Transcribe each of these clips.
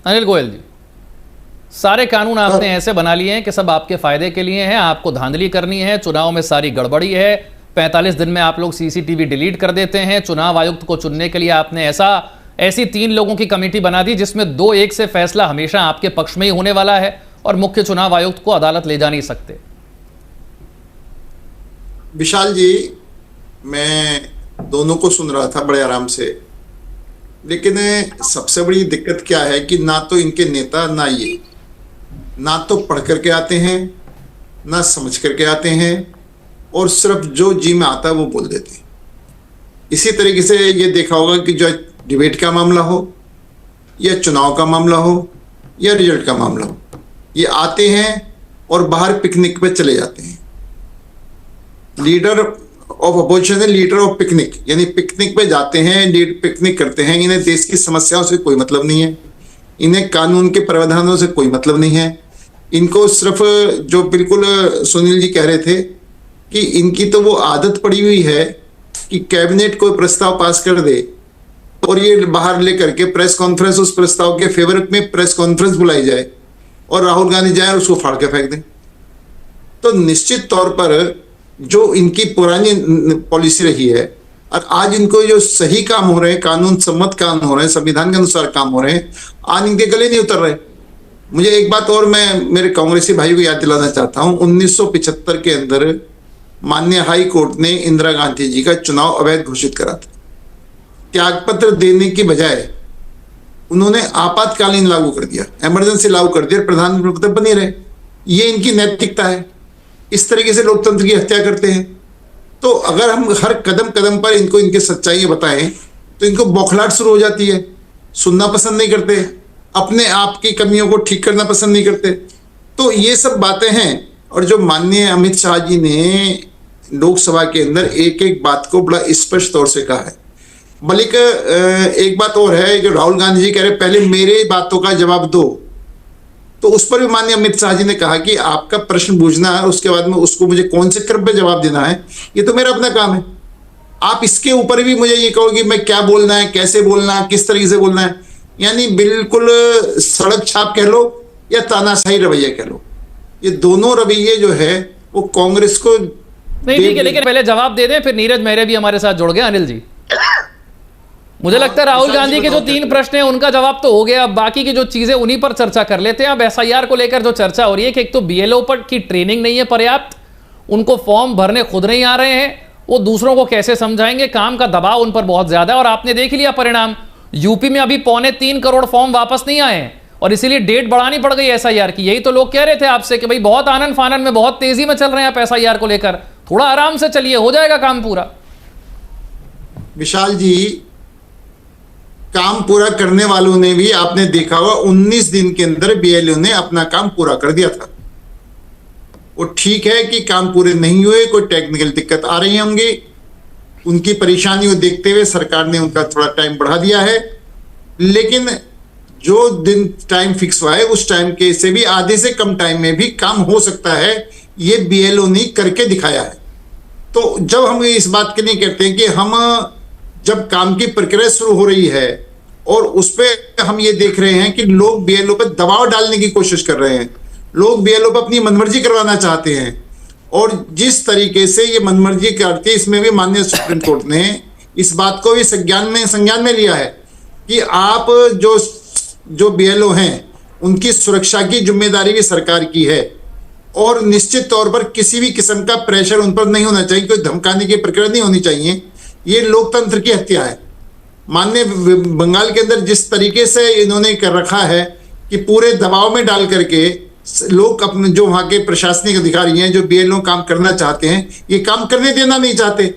अनिल गोयल जी, सारे कानून आपने ऐसे बना लिए हैं कि सब आपके फायदे के लिए हैं, आपको धांधली करनी है, चुनाव में सारी गड़बड़ी है, 45 दिन में आप लोग सीसीटीवी डिलीट कर देते हैं, चुनाव आयुक्त को चुनने के लिए आपने ऐसी 3 लोगों की कमेटी बना दी जिसमें 2-1 से फैसला हमेशा आपके पक्ष में ही होने वाला है और मुख्य चुनाव आयुक्त को अदालत ले जा नहीं सकते। विशाल जी, मैं दोनों को सुन रहा था बड़े आराम से, लेकिन सबसे बड़ी दिक्कत क्या है कि ना तो इनके नेता ना ये ना तो पढ़ करके आते हैं ना समझ करके आते हैं और सिर्फ जो जी में आता है वो बोल देते हैं। इसी तरीके से ये देखा होगा कि जो डिबेट का मामला हो या चुनाव का मामला हो या रिजल्ट का मामला हो, ये आते हैं और बाहर पिकनिक पे चले जाते हैं। लीडर ऑफ अपोजिशन है लीडर ऑफ पिकनिक, यानी पिकनिक पे जाते हैं, पिकनिक करते हैं। इन्हें देश की समस्याओं से कोई मतलब नहीं है, इन्हें कानून के प्रावधानों से कोई मतलब नहीं है। इनको सिर्फ जो बिल्कुल सुनील जी कह रहे थे कि इनकी तो वो आदत पड़ी हुई है कि कैबिनेट कोई प्रस्ताव पास कर दे और ये बाहर लेकर के प्रेस कॉन्फ्रेंस, उस प्रस्ताव के फेवर में प्रेस कॉन्फ्रेंस बुलाई जाए और राहुल गांधी जाए और उसको फाड़ के फेंक दें। तो निश्चित तौर पर जो इनकी पुरानी पॉलिसी रही है और आज इनको जो सही काम हो रहे हैं, कानून सम्मत काम हो रहे हैं, संविधान के अनुसार काम हो रहे हैं, आज इनके गले नहीं उतर रहे। मुझे एक बात और मैं मेरे कांग्रेसी भाइयों को याद दिलाना चाहता हूं, 1975 के अंदर माननीय हाई कोर्ट ने इंदिरा गांधी जी का चुनाव अवैध घोषित करा था। त्यागपत्र देने की बजाय उन्होंने आपातकालीन लागू कर दिया, इमरजेंसी लागू कर दिया, प्रधानमंत्री बने रहे। ये इनकी नैतिकता है। इस तरीके से लोकतंत्र की हत्या करते हैं। तो अगर हम हर कदम कदम पर इनको इनके सच्चाई बताएं तो इनको बौखलाहट शुरू हो जाती है, सुनना पसंद नहीं करते, अपने आप की कमियों को ठीक करना पसंद नहीं करते। तो ये सब बातें हैं। और जो माननीय अमित शाह जी ने लोकसभा के अंदर एक एक बात को बड़ा स्पष्ट तौर से कहा है। बल्कि एक बात और है, जो राहुल गांधी जी कह रहे पहले मेरे बातों का जवाब दो, तो उस पर भी माननीय अमित शाह जी ने कहा कि आपका प्रश्न पूछना है, उसके बाद में उसको मुझे कौन से क्रम पे जवाब देना है, ये तो मेरा अपना काम है। आप इसके ऊपर भी मुझे ये कहो कि मैं क्या बोलना है, कैसे बोलना है, किस तरीके से बोलना है, यानी बिल्कुल सड़क छाप कह लो या तानाशाही रवैया कह लो, ये दोनों रवैये जो है वो कांग्रेस को नहीं। ठीक है, लेकिन पहले जवाब दे दें, फिर नीरज मेहरे भी हमारे साथ जुड़ गए। अनिल जी, मुझे लगता है राहुल गांधी के जो 3 प्रश्न हैं उनका जवाब तो हो गया। अब बाकी की जो चीजें उन्हीं पर चर्चा कर लेते हैं। अब एसआईआर को लेकर जो चर्चा हो रही है कि एक तो बीएलओ पर की ट्रेनिंग नहीं है पर्याप्त, उनको फॉर्म भरने खुद नहीं आ रहे हैं, वो दूसरों को कैसे समझाएंगे, काम का दबाव उन पर बहुत ज्यादा है। और आपने देख लिया परिणाम, यूपी में अभी 3.25 करोड़ फॉर्म वापस नहीं आए हैं और इसीलिए डेट बढ़ानी पड़ गई एसआईआर की। यही तो लोग कह रहे थे आपसे कि भाई बहुत आनंद फानन में, बहुत तेजी में चल रहे हैं आप एसआईआर को लेकर, थोड़ा आराम से चलिए, हो जाएगा काम पूरा। विशाल जी, काम पूरा करने वालों ने भी आपने देखा होगा 19 दिन के अंदर बीएलओ ने अपना काम पूरा कर दिया था। वो ठीक है कि काम पूरे नहीं हुए, कोई टेक्निकल दिक्कत आ रही होंगी, उनकी परेशानियों देखते हुए सरकार ने उनका थोड़ा टाइम बढ़ा दिया है, लेकिन जो दिन टाइम फिक्स हुआ है उस टाइम के से भी आधे से कम टाइम में भी काम हो सकता है, ये बीएलओ ने करके दिखाया है। तो जब हम इस बात के लिए कहते हैं कि हम जब काम की प्रक्रिया शुरू हो रही है और उस पर हम ये देख रहे हैं कि लोग बीएलओ पर दबाव डालने की कोशिश कर रहे हैं, लोग बीएलओ पर अपनी मनमर्जी करवाना चाहते हैं, और जिस तरीके से ये मनमर्जी करती है, इसमें भी माननीय सुप्रीम कोर्ट ने इस बात को भी संज्ञान में लिया है कि आप जो बीएलओ हैं उनकी सुरक्षा की जिम्मेदारी भी सरकार की है और निश्चित तौर पर किसी भी किस्म का प्रेशर उन पर नहीं होना चाहिए, कोई धमकाने की प्रक्रिया नहीं होनी चाहिए। ये लोकतंत्र की हत्या है। माननीय बंगाल के अंदर जिस तरीके से इन्होंने कर रखा है कि पूरे दबाव में डाल करके लोग अपने जो वहाँ के प्रशासनिक अधिकारी हैं, जो बीएलओ काम करना चाहते हैं, ये काम करने देना नहीं चाहते,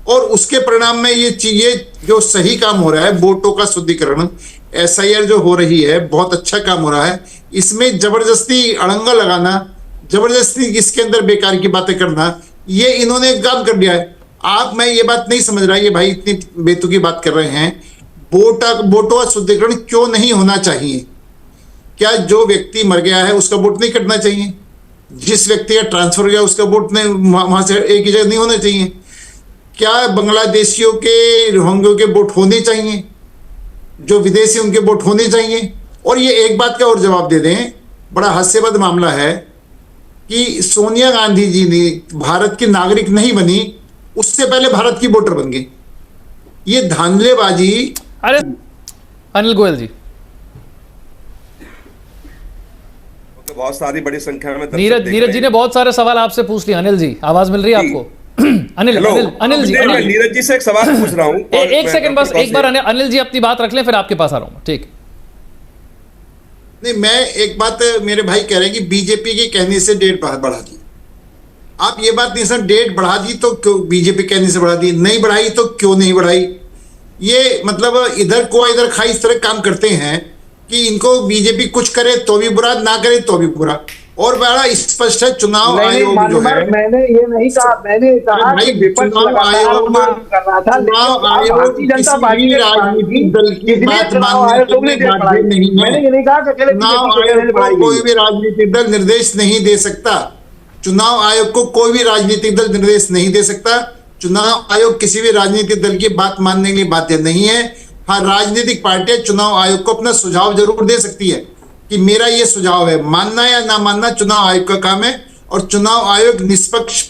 और उसके परिणाम में ये चीजें जो सही काम हो रहा है, वोटों का शुद्धिकरण, एसआईआर जो हो रही है, बहुत अच्छा काम हो रहा है। इसमें जबरदस्ती अड़ंगा लगाना, जबरदस्ती इसके अंदर बेकार की बातें करना, ये इन्होंने काम कर दिया है। मैं ये बात नहीं समझ रहा, ये भाई इतनी बेतुकी बात कर रहे हैं, वोटों का शुद्धिकरण क्यों नहीं होना चाहिए? क्या जो व्यक्ति मर गया है उसका वोट नहीं कटना चाहिए? जिस व्यक्ति का ट्रांसफर हो गया उसका वोट नहीं वहां से एक ही जगह नहीं होना चाहिए? क्या बांग्लादेशियों के, रोहिंग्यों के वोट होने चाहिए? जो विदेशी उनके वोट होने चाहिए? और ये एक बात का और जवाब दे दें, बड़ा हास्यास्पद मामला है कि सोनिया गांधी जी ने भारत की नागरिक नहीं बनी, उससे पहले भारत की वोटर बन गई। ये धांधलेबाजी। अरे अनिल गोयल जी, तो बहुत सारी बड़ी संख्या में दर्शक नीरज देख नीरज रहे जी हैं। ने बहुत सारे सवाल आपसे पूछ लिए। अनिल जी, आवाज मिल रही है जी। आपको? अनिल हेलो, अनिल अनिल जी, मैं अनिल। नीरज जी से एक सवाल पूछ रहा हूँ। एक सेकंड बस, एक बार अनिल जी अपनी बात रख लें, फिर आपके पास आ रहा हूँ। ठीक। नहीं, मैं एक बात, मेरे भाई कह रहे हैं कि बीजेपी के कहने से डेट बढ़ा दी। आप ये बात नहीं सर, डेट बढ़ा दी तो क्यों, बीजेपी कहने से बढ़ा दी, नहीं बढ़ाई तो क्यों नहीं बढ़ाई? ये मतलब इधर को इधर खाई इस तरह काम करते हैं कि इनको बीजेपी कुछ करे तो भी बुरा, ना करे तो भी बुरा। और बड़ा स्पष्ट है, चुनाव आयोग जो है, मैंने ये नहीं कहा, मैंने कहा कि विपक्ष लगातार मांग कर रहा था, चुनाव आयोग भारतीय जनता पार्टी किसी राजनीतिक दल की बात मानने के लिए बाध्य नहीं है। मैंने ये नहीं कहा कि अकेले चुनाव बीजेपी आयोग ने को बढ़ाई कोई भी राजनीतिक दल निर्देश नहीं दे सकता। चुनाव आयोग को कोई भी राजनीतिक दल निर्देश नहीं दे सकता। चुनाव आयोग किसी भी राजनीतिक दल की बात मानने के लिए बाध्य नहीं है। हाँ, राजनीतिक पार्टियां चुनाव आयोग को अपना सुझाव जरूर दे सकती है कि मेरा ये सुझाव है, मानना या ना मानना चुनाव आयोग का काम है। और चुनाव आयोग निष्पक्ष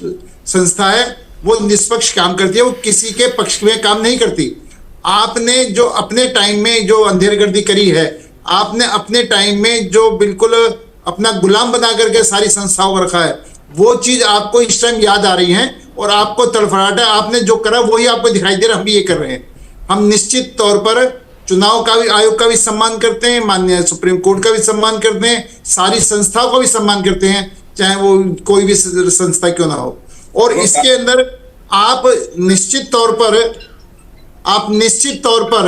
संस्था है, वो निष्पक्ष काम करती है, वो किसी के पक्ष में काम नहीं करती। आपने जो अपने टाइम में जो अंधेरगर्दी करी है, आपने अपने टाइम में जो बिल्कुल अपना गुलाम बना करके सारी संस्थाओं को रखा है, वो चीज आपको इस टाइम याद आ रही है और आपको तड़फड़ाहट है। आपने जो करा वही आपको दिखाई दे रहा, हम भी ये कर रहे हैं। हम निश्चित तौर पर चुनाव का भी, आयोग का भी सम्मान करते हैं, माननीय सुप्रीम कोर्ट का भी सम्मान करते हैं, सारी संस्थाओं का भी सम्मान करते हैं, चाहे वो कोई भी संस्था क्यों ना हो। और इसके अंदर आप निश्चित तौर पर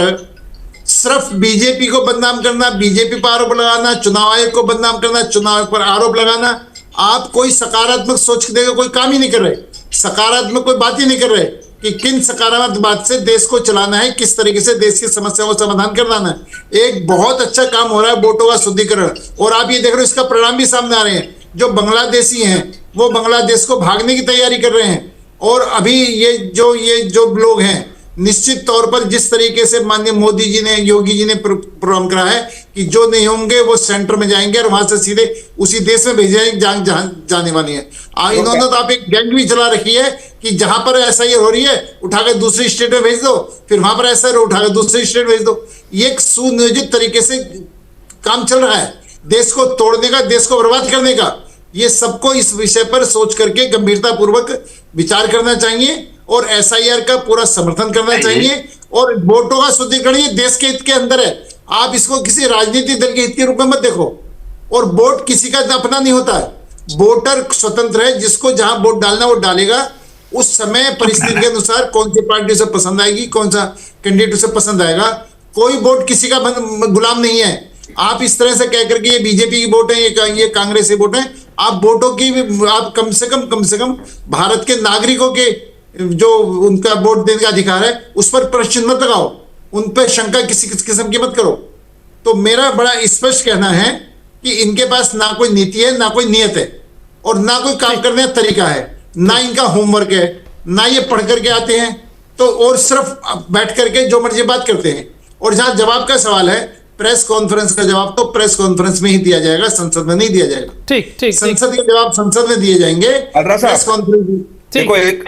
सिर्फ बीजेपी को बदनाम करना, बीजेपी पर आरोप लगाना, चुनाव आयोग को बदनाम करना, चुनाव आयोग पर आरोप लगाना, आप कोई सकारात्मक सोच देगा कोई काम ही नहीं कर रहे, सकारात्मक कोई बात ही नहीं कर रहे कि किन सकारात्मक बात से देश को चलाना है, किस तरीके से देश की समस्याओं का समाधान करना है। एक बहुत अच्छा काम हो रहा है वोटों का शुद्धिकरण, और आप ये देख रहे हो इसका परिणाम भी सामने आ रहे हैं। जो बांग्लादेशी हैं वो बांग्लादेश को भागने की तैयारी कर रहे हैं। और अभी ये जो लोग हैं, निश्चित तौर पर जिस तरीके से माननीय मोदी जी ने, योगी जी ने प्रोग्राम करा है कि जो नहीं होंगे वो सेंटर में जाएंगे और वहां से सीधे उसी देश में भेजे जाएंगे जाने वाली है। इन्होंने तो आप एक गैंग भी चला रखी है कि जहां पर ऐसा ये हो रही है उठाकर दूसरी स्टेट में भेज दो, फिर वहां पर ऐसा उठाकर दूसरी स्टेट भेज दो। ये एक सुनियोजित तरीके से काम चल रहा है, देश को तोड़ने का, देश को बर्बाद करने का। ये सबको इस विषय पर सोच करके गंभीरता पूर्वक विचार करना चाहिए और एसआईआर का पूरा समर्थन करना चाहिए। और वोटों का शुद्धिकरण ये देश के हित के अंदर है, आप इसको किसी राजनीतिक दल के हित के रूप में मत देखो। और वोट किसी का अपना नहीं होता है, वोटर स्वतंत्र है, जिसको जहां वोट डालना वो डालेगा। उस समय परिस्थिति के अनुसार कौन सी पार्टी उसे पसंद आएगी, कौन सा कैंडिडेट उसे पसंद आएगा। कोई वोट किसी का गुलाम नहीं है। आप इस तरह से कह करके ये बीजेपी की वोट है, ये कांग्रेस की वोट है, आप वोटों की आप कम से कम भारत के नागरिकों के जो उनका वोट देने का अधिकार है उस पर प्रश्न मत लगाओ, उन पर शंका किसी किस्म की मत करो। तो मेरा बड़ा स्पष्ट कहना है कि इनके पास ना कोई नीति है, ना कोई नियत है, और ना कोई काम करने का तरीका है, ना इनका होमवर्क है, ना ये पढ़ करके आते हैं, तो और सिर्फ बैठ करके जो मर्जी बात करते हैं। और जहां जवाब का सवाल है, प्रेस कॉन्फ्रेंस का जवाब तो प्रेस कॉन्फ्रेंस में ही दिया जाएगा, संसद में नहीं दिया जाएगा। ठीक ठीक संसद के जवाब संसद में दिए जाएंगे, अल्ट्रा साहब, प्रेस कॉन्फ्रेंस देखो एक